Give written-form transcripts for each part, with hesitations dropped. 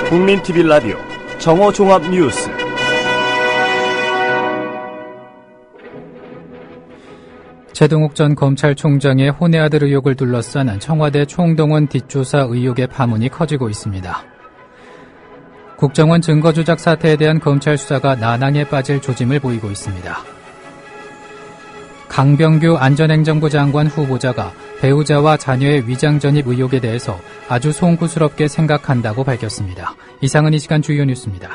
국민TV 라디오 정오종합뉴스. 최동욱 전 검찰총장의 혼외 아들 의혹을 둘러싼 청와대 총동원 뒷조사 의혹의 파문이 커지고 있습니다. 국정원 증거조작 사태에 대한 검찰 수사가 난항에 빠질 조짐을 보이고 있습니다. 강병규 안전행정부 장관 후보자가 배우자와 자녀의 위장 전입 의혹에 대해서 아주 송구스럽게 생각한다고 밝혔습니다. 이상은 이 시간 주요 뉴스입니다.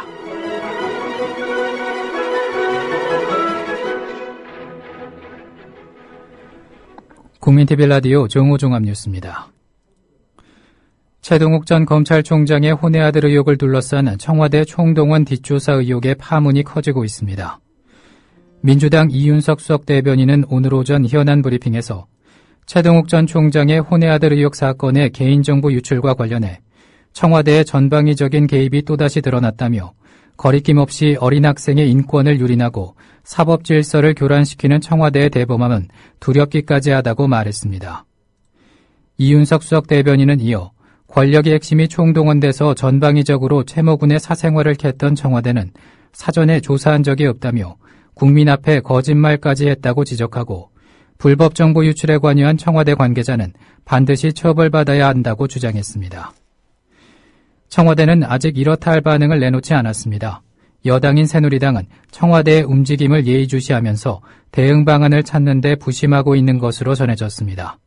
국민TV 라디오 정오종합뉴스입니다. 최동욱 전 검찰총장의 혼외 아들 의혹을 둘러싼 청와대 총동원 뒷조사 의혹의 파문이 커지고 있습니다. 민주당 이윤석 수석 대변인은 오늘 오전 현안 브리핑에서 최동욱 전 총장의 혼외 아들 의혹 사건의 개인정보 유출과 관련해 청와대의 전방위적인 개입이 또다시 드러났다며 거리낌 없이 어린 학생의 인권을 유린하고 사법 질서를 교란시키는 청와대의 대범함은 두렵기까지 하다고 말했습니다. 이윤석 수석 대변인은 이어 권력의 핵심이 총동원돼서 전방위적으로 최모군의 사생활을 캤던 청와대는 사전에 조사한 적이 없다며 국민 앞에 거짓말까지 했다고 지적하고 불법 정보 유출에 관여한 청와대 관계자는 반드시 처벌받아야 한다고 주장했습니다. 청와대는 아직 이렇다 할 반응을 내놓지 않았습니다. 여당인 새누리당은 청와대의 움직임을 예의주시하면서 대응 방안을 찾는 데 부심하고 있는 것으로 전해졌습니다.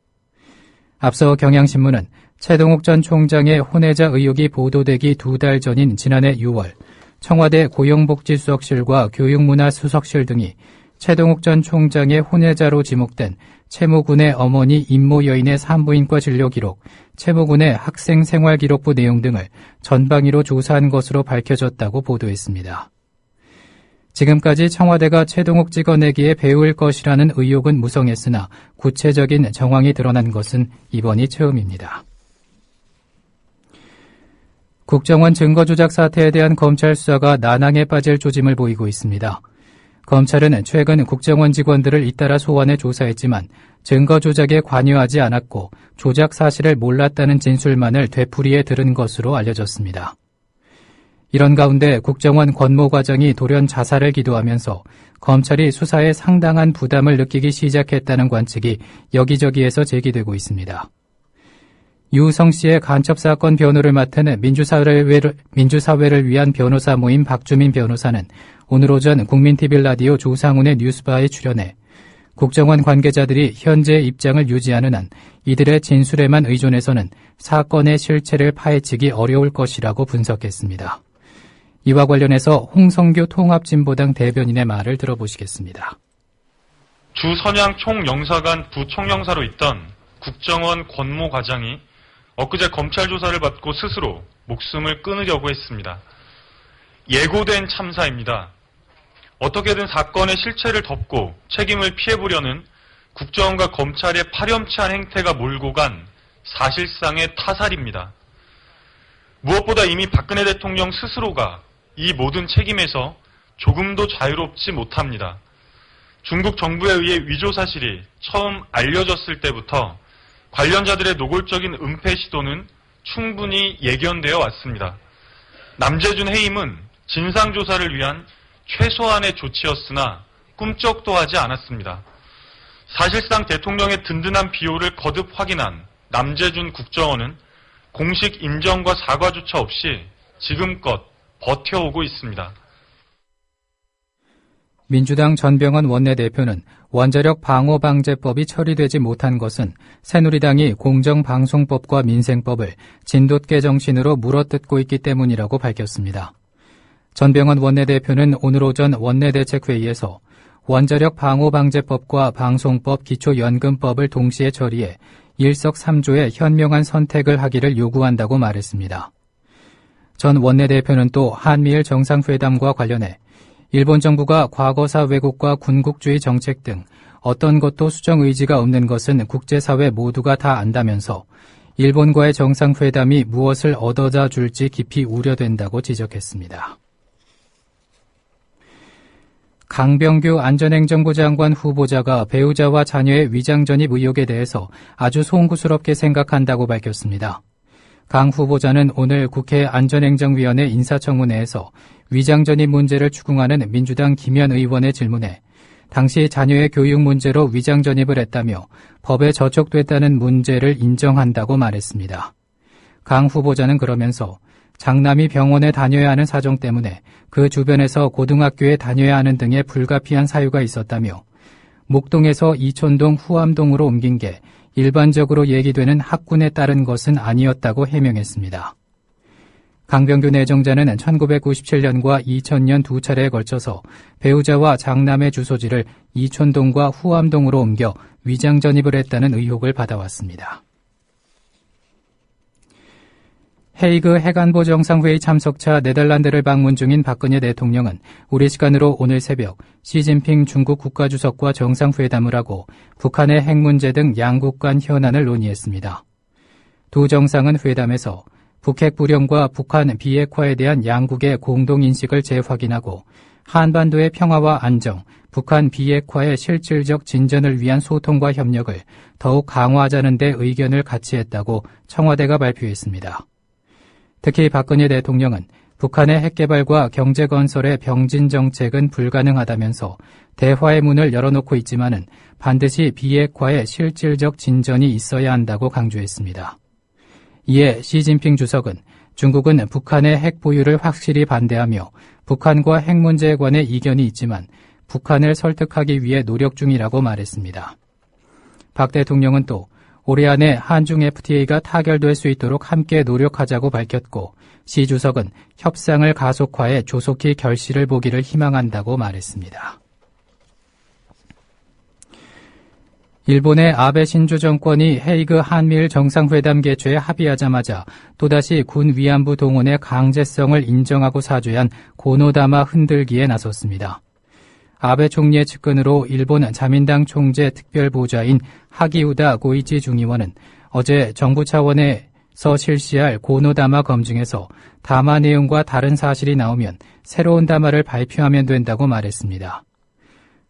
앞서 경향신문은 최동욱 전 총장의 혼외자 의혹이 보도되기 2달 전인 지난해 6월 청와대 고용복지수석실과 교육문화수석실 등이 최동욱 전 총장의 혼외자로 지목된 최모군의 어머니 임모 여인의 산부인과 진료 기록, 최모군의 학생 생활 기록부 내용 등을 전방위로 조사한 것으로 밝혀졌다고 보도했습니다. 지금까지 청와대가 최동욱 찍어내기에 배울 것이라는 의혹은 무성했으나 구체적인 정황이 드러난 것은 이번이 처음입니다. 국정원 증거조작 사태에 대한 검찰 수사가 난항에 빠질 조짐을 보이고 있습니다. 검찰은 최근 국정원 직원들을 잇따라 소환해 조사했지만 증거 조작에 관여하지 않았고 조작 사실을 몰랐다는 진술만을 되풀이해 들은 것으로 알려졌습니다. 이런 가운데 국정원 권모 과장이 돌연 자살을 기도하면서 검찰이 수사에 상당한 부담을 느끼기 시작했다는 관측이 여기저기에서 제기되고 있습니다. 유우성 씨의 간첩사건 변호를 맡은 민주사회를 위한 변호사 모임 박주민 변호사는 오늘 오전 국민TV 라디오 조상훈의 뉴스바에 출연해 국정원 관계자들이 현재의 입장을 유지하는 한 이들의 진술에만 의존해서는 사건의 실체를 파헤치기 어려울 것이라고 분석했습니다. 이와 관련해서 홍성규 통합진보당 대변인의 말을 들어보시겠습니다. 주선양 총영사관 부총영사로 있던 국정원 권모 과장이 엊그제 검찰 조사를 받고 스스로 목숨을 끊으려고 했습니다. 예고된 참사입니다. 어떻게든 사건의 실체를 덮고 책임을 피해보려는 국정원과 검찰의 파렴치한 행태가 몰고 간 사실상의 타살입니다. 무엇보다 이미 박근혜 대통령 스스로가 이 모든 책임에서 조금도 자유롭지 못합니다. 중국 정부에 의해 위조 사실이 처음 알려졌을 때부터 관련자들의 노골적인 은폐 시도는 충분히 예견되어 왔습니다. 남재준 해임은 진상조사를 위한 최소한의 조치였으나 꿈쩍도 하지 않았습니다. 사실상 대통령의 든든한 비호를 거듭 확인한 남재준 국정원은 공식 인정과 사과조차 없이 지금껏 버텨오고 있습니다. 민주당 전병헌 원내대표는 원자력 방호방제법이 처리되지 못한 것은 새누리당이 공정방송법과 민생법을 진돗개 정신으로 물어뜯고 있기 때문이라고 밝혔습니다. 전병헌 원내대표는 오늘 오전 원내대책회의에서 원자력 방호방제법과 방송법 기초연금법을 동시에 처리해 일석삼조의 현명한 선택을 하기를 요구한다고 말했습니다. 전 원내대표는 또 한미일 정상회담과 관련해 일본 정부가 과거사 왜곡과 군국주의 정책 등 어떤 것도 수정 의지가 없는 것은 국제사회 모두가 다 안다면서 일본과의 정상회담이 무엇을 얻어다 줄지 깊이 우려된다고 지적했습니다. 강병규 안전행정부 장관 후보자가 배우자와 자녀의 위장 전입 의혹에 대해서 아주 송구스럽게 생각한다고 밝혔습니다. 강 후보자는 오늘 국회 안전행정위원회 인사청문회에서 위장전입 문제를 추궁하는 민주당 김현 의원의 질문에 당시 자녀의 교육 문제로 위장전입을 했다며 법에 저촉됐다는 문제를 인정한다고 말했습니다. 강 후보자는 그러면서 장남이 병원에 다녀야 하는 사정 때문에 그 주변에서 고등학교에 다녀야 하는 등의 불가피한 사유가 있었다며 목동에서 이촌동 후암동으로 옮긴 게 일반적으로 얘기되는 학군에 따른 것은 아니었다고 해명했습니다. 강병규 내정자는 1997년과 2000년 두 차례에 걸쳐서 배우자와 장남의 주소지를 이촌동과 후암동으로 옮겨 위장 전입을 했다는 의혹을 받아왔습니다. 헤이그 핵안보 정상회의 참석차 네덜란드를 방문 중인 박근혜 대통령은 우리 시간으로 오늘 새벽 시진핑 중국 국가주석과 정상회담을 하고 북한의 핵 문제 등 양국 간 현안을 논의했습니다. 두 정상은 회담에서 북핵 불용과 북한 비핵화에 대한 양국의 공동인식을 재확인하고 한반도의 평화와 안정, 북한 비핵화의 실질적 진전을 위한 소통과 협력을 더욱 강화하자는 데 의견을 같이 했다고 청와대가 발표했습니다. 특히 박근혜 대통령은 북한의 핵개발과 경제건설의 병진 정책은 불가능하다면서 대화의 문을 열어놓고 있지만은 반드시 비핵화의 실질적 진전이 있어야 한다고 강조했습니다. 이에 시진핑 주석은 중국은 북한의 핵 보유를 확실히 반대하며 북한과 핵 문제에 관해 이견이 있지만 북한을 설득하기 위해 노력 중이라고 말했습니다. 박 대통령은 또 올해 안에 한중 FTA가 타결될 수 있도록 함께 노력하자고 밝혔고 시 주석은 협상을 가속화해 조속히 결실을 보기를 희망한다고 말했습니다. 일본의 아베 신조 정권이 헤이그 한미일 정상회담 개최에 합의하자마자 또다시 군 위안부 동원의 강제성을 인정하고 사죄한 고노다마 흔들기에 나섰습니다. 아베 총리의 측근으로 일본 자민당 총재 특별보좌인 하기우다 고이치 중의원은 어제 정부 차원에서 실시할 고노다마 검증에서 담화 내용과 다른 사실이 나오면 새로운 담화를 발표하면 된다고 말했습니다.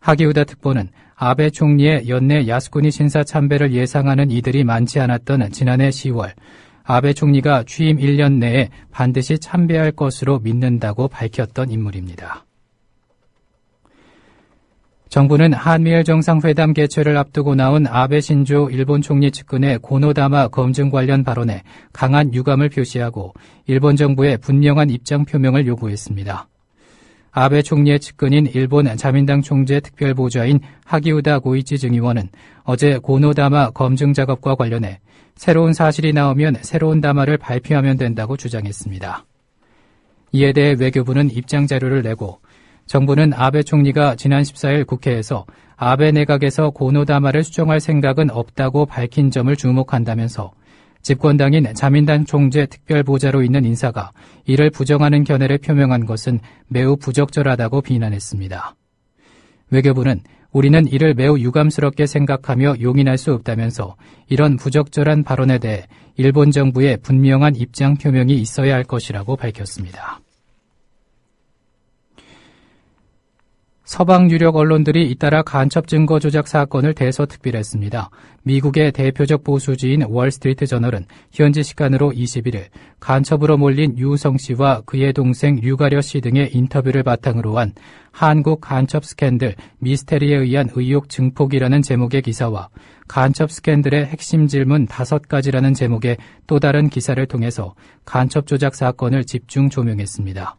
하기우다 특보는 아베 총리의 연내 야스쿠니 신사 참배를 예상하는 이들이 많지 않았던 지난해 10월 아베 총리가 취임 1년 내에 반드시 참배할 것으로 믿는다고 밝혔던 인물입니다. 정부는 한미일 정상회담 개최를 앞두고 나온 아베 신조 일본 총리 측근의 고노다마 검증 관련 발언에 강한 유감을 표시하고 일본 정부에 분명한 입장 표명을 요구했습니다. 아베 총리의 측근인 일본 자민당 총재 특별보좌인 하기우다 고이치 증의원은 어제 고노다마 검증 작업과 관련해 새로운 사실이 나오면 새로운 담화를 발표하면 된다고 주장했습니다. 이에 대해 외교부는 입장 자료를 내고 정부는 아베 총리가 지난 14일 국회에서 아베 내각에서 고노다마를 수정할 생각은 없다고 밝힌 점을 주목한다면서 집권당인 자민당 총재 특별보좌로 있는 인사가 이를 부정하는 견해를 표명한 것은 매우 부적절하다고 비난했습니다. 외교부는 우리는 이를 매우 유감스럽게 생각하며 용인할 수 없다면서 이런 부적절한 발언에 대해 일본 정부의 분명한 입장 표명이 있어야 할 것이라고 밝혔습니다. 서방 유력 언론들이 잇따라 간첩 증거 조작 사건을 대서특필했습니다. 미국의 대표적 보수지인 월스트리트 저널은 현지 시간으로 21일 간첩으로 몰린 유성 씨와 그의 동생 류가려 씨 등의 인터뷰를 바탕으로 한 한국 간첩 스캔들 미스테리에 의한 의혹 증폭이라는 제목의 기사와 간첩 스캔들의 핵심 질문 5가지라는 제목의 또 다른 기사를 통해서 간첩 조작 사건을 집중 조명했습니다.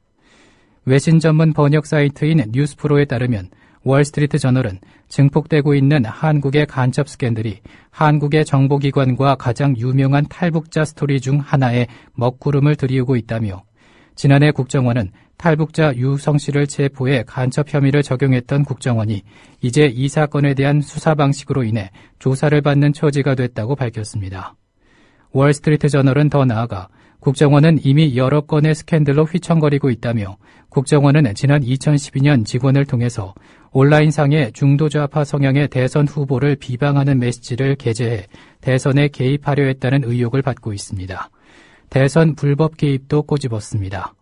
외신 전문 번역 사이트인 뉴스프로에 따르면 월스트리트 저널은 증폭되고 있는 한국의 간첩 스캔들이 한국의 정보기관과 가장 유명한 탈북자 스토리 중 하나에 먹구름을 들이우고 있다며 지난해 국정원은 탈북자 유성 씨를 체포해 간첩 혐의를 적용했던 국정원이 이제 이 사건에 대한 수사 방식으로 인해 조사를 받는 처지가 됐다고 밝혔습니다. 월스트리트 저널은 더 나아가 국정원은 이미 여러 건의 스캔들로 휘청거리고 있다며 국정원은 지난 2012년 직원을 통해서 온라인상의 중도좌파 성향의 대선 후보를 비방하는 메시지를 게재해 대선에 개입하려 했다는 의혹을 받고 있습니다. 대선 불법 개입도 꼬집었습니다.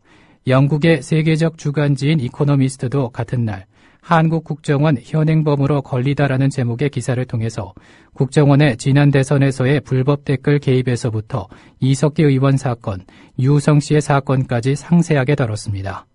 영국의 세계적 주간지인 이코노미스트도 같은 날 한국 국정원 현행범으로 걸리다라는 제목의 기사를 통해서 국정원의 지난 대선에서의 불법 댓글 개입에서부터 이석기 의원 사건, 유우성 씨의 사건까지 상세하게 다뤘습니다.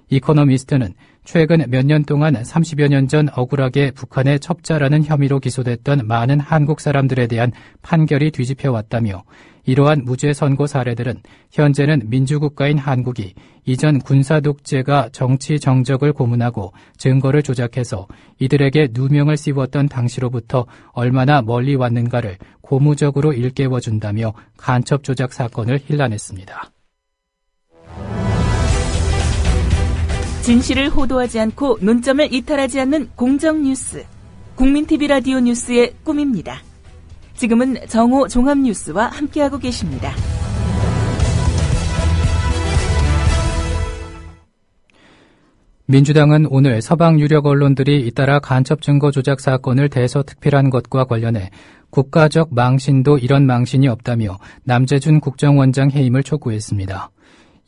이코노미스트는 최근 몇 년 동안 30여 년 전 억울하게 북한의 첩자라는 혐의로 기소됐던 많은 한국 사람들에 대한 판결이 뒤집혀왔다며 이러한 무죄 선고 사례들은 현재는 민주국가인 한국이 이전 군사 독재가 정치 정적을 고문하고 증거를 조작해서 이들에게 누명을 씌웠던 당시로부터 얼마나 멀리 왔는가를 고무적으로 일깨워준다며 간첩 조작 사건을 힐난했습니다. 진실을 호도하지 않고 논점을 이탈하지 않는 공정 뉴스. 국민TV 라디오 뉴스의 꿈입니다. 지금은 정오 종합뉴스와 함께하고 계십니다. 민주당은 오늘 서방 유력 언론들이 잇따라 간첩 증거 조작 사건을 대서특필한 것과 관련해 국가적 망신도 이런 망신이 없다며 남재준 국정원장 해임을 촉구했습니다.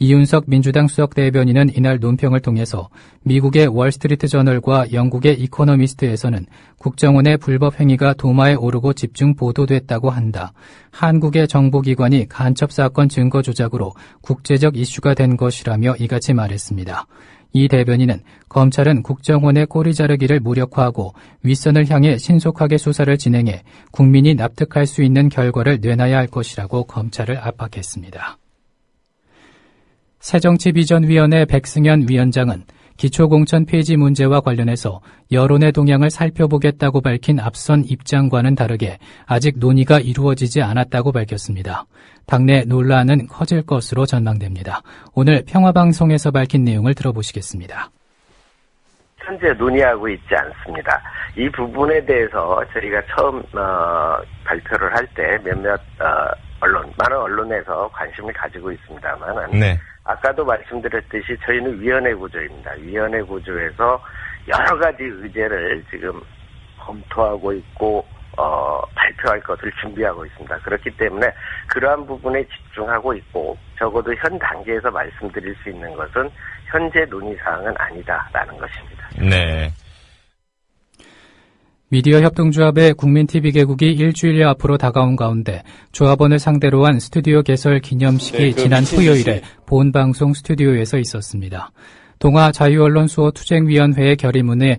이윤석 민주당 수석 대변인은 이날 논평을 통해서 미국의 월스트리트 저널과 영국의 이코노미스트에서는 국정원의 불법 행위가 도마에 오르고 집중 보도됐다고 한다. 한국의 정보기관이 간첩 사건 증거 조작으로 국제적 이슈가 된 것이라며 이같이 말했습니다. 이 대변인은 검찰은 국정원의 꼬리 자르기를 무력화하고 윗선을 향해 신속하게 수사를 진행해 국민이 납득할 수 있는 결과를 내놔야 할 것이라고 검찰을 압박했습니다. 새정치비전위원회 백승현 위원장은 기초공천 폐지 문제와 관련해서 여론의 동향을 살펴보겠다고 밝힌 앞선 입장과는 다르게 아직 논의가 이루어지지 않았다고 밝혔습니다. 당내 논란은 커질 것으로 전망됩니다. 오늘 평화방송에서 밝힌 내용을 들어보시겠습니다. 현재 논의하고 있지 않습니다. 이 부분에 대해서 저희가 처음 발표를 할 때 몇몇 많은 언론에서 관심을 가지고 있습니다만 네. 아까도 말씀드렸듯이 저희는 위원회 구조입니다. 위원회 구조에서 여러 가지 의제를 지금 검토하고 있고 발표할 것을 준비하고 있습니다. 그렇기 때문에 그러한 부분에 집중하고 있고 적어도 현 단계에서 말씀드릴 수 있는 것은 현재 논의사항은 아니다라는 것입니다. 네. 미디어 협동조합의 국민TV 개국이 일주일 앞으로 다가온 가운데 조합원을 상대로 한 스튜디오 개설 기념식이 지난 토요일에 본방송 스튜디오에서 있었습니다. 동아 자유언론 수호 투쟁위원회의 결의문을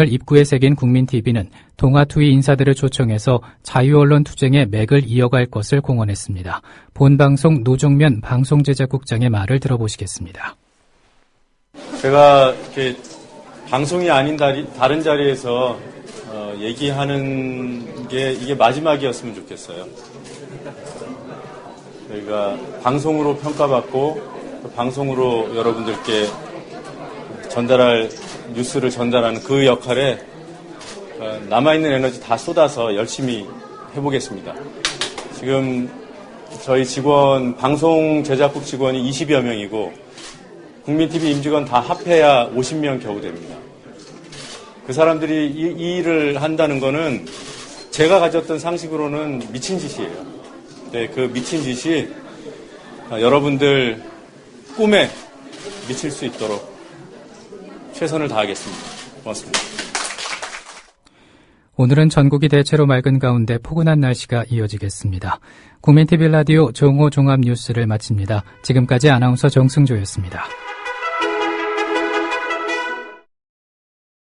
입구에 새긴 국민TV는 동아투위 인사들을 초청해서 자유언론 투쟁의 맥을 이어갈 것을 공언했습니다. 본방송 노종면 방송제작국장의 말을 들어보시겠습니다. 제가 이렇게 방송이 아닌 다른 자리에서 얘기하는 게 이게 마지막이었으면 좋겠어요. 저희가 방송으로 평가받고 방송으로 여러분들께 전달할 뉴스를 전달하는 그 역할에 남아있는 에너지 다 쏟아서 열심히 해보겠습니다. 지금 저희 직원, 방송 제작국 직원이 20여 명이고 국민TV 임직원 다 합해야 50명 겨우 됩니다. 그 사람들이 이 일을 한다는 거는 제가 가졌던 상식으로는 미친 짓이에요. 네, 그 미친 짓이 여러분들 꿈에 미칠 수 있도록 최선을 다하겠습니다. 고맙습니다. 오늘은 전국이 대체로 맑은 가운데 포근한 날씨가 이어지겠습니다. 국민TV 라디오 정오 종합 뉴스를 마칩니다. 지금까지 아나운서 정승조였습니다.